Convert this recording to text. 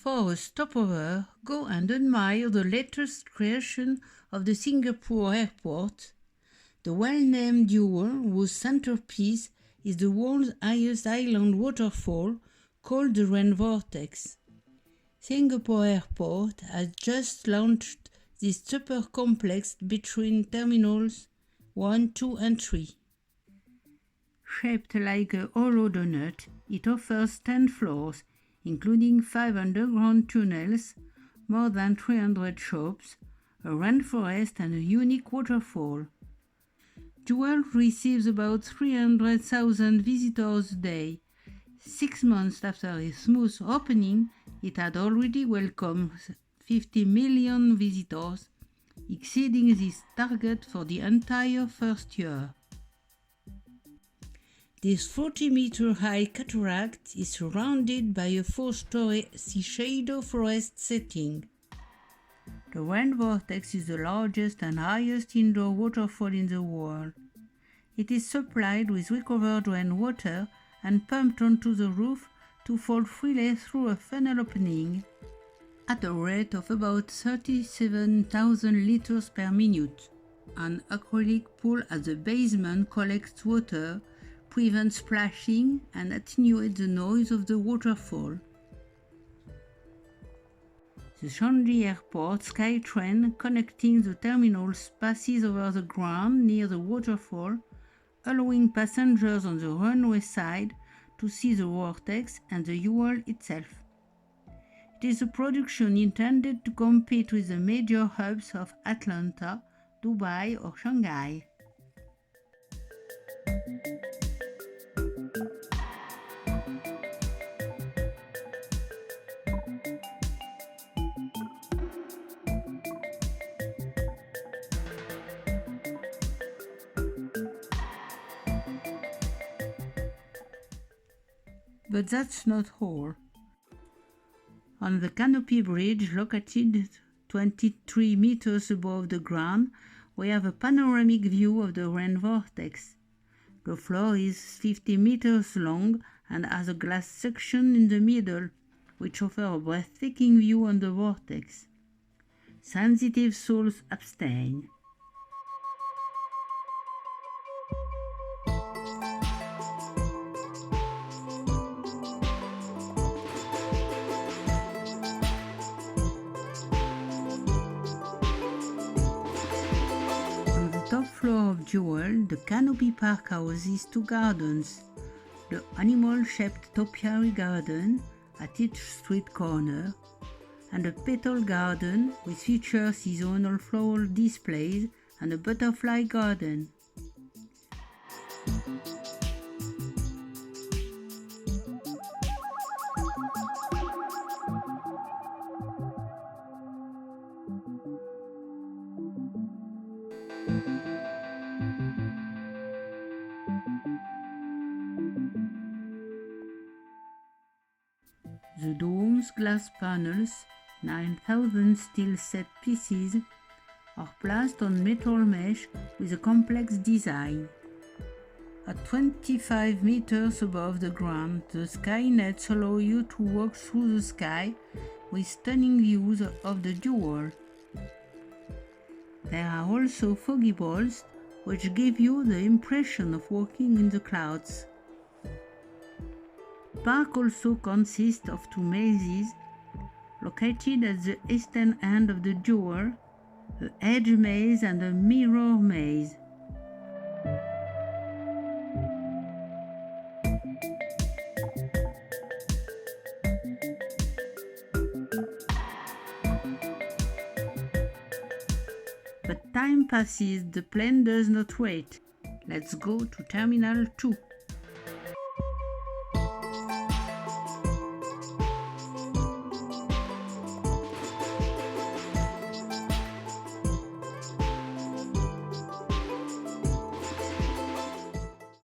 For a stopover, go and admire the latest creation of the Singapore airport, the well-named duel whose centerpiece is the world's highest island waterfall called the Rain Vortex. Singapore Airport has just launched this super complex between terminals 1, 2 and 3. Shaped like a hollow donut, it offers 10 floors, including 5 underground tunnels, more than 300 shops, a rainforest and a unique waterfall. Jewel receives about 300,000 visitors a day. 6 months after its smooth opening, it had already welcomed 50 million visitors, exceeding this target for the entire first year. This 40-meter-high cataract is surrounded by a 4-story Shiseido forest setting. The Rain Vortex is the largest and highest indoor waterfall in the world. It is supplied with recovered rainwater and pumped onto the roof to fall freely through a funnel opening at a rate of about 37,000 liters per minute. An acrylic pool at the basement collects water, prevents splashing, and attenuates the noise of the waterfall. The Changi Airport Skytrain connecting the terminals passes over the ground near the waterfall, allowing passengers on the runway side to see the vortex and the jewel itself. It is a production intended to compete with the major hubs of Atlanta, Dubai or Shanghai. But that's not all. On the canopy bridge, located 23 meters above the ground, we have a panoramic view of the Rain Vortex. The floor is 50 meters long and has a glass section in the middle, which offers a breathtaking view on the vortex. Sensitive souls abstain. Top floor of Jewel, the canopy park houses 2 gardens, the animal-shaped topiary garden at each street corner, and a petal garden which features seasonal floral displays and a butterfly garden. The dome's glass panels, 9,000 steel set pieces, are placed on metal mesh with a complex design. At 25 meters above the ground, the sky nets allow you to walk through the sky with stunning views of the jewel. There are also foggy balls, which give you the impression of walking in the clouds. The park also consists of 2 mazes, located at the eastern end of the jewel, the edge maze and the mirror maze. But time passes, the plane does not wait. Let's go to Terminal 2.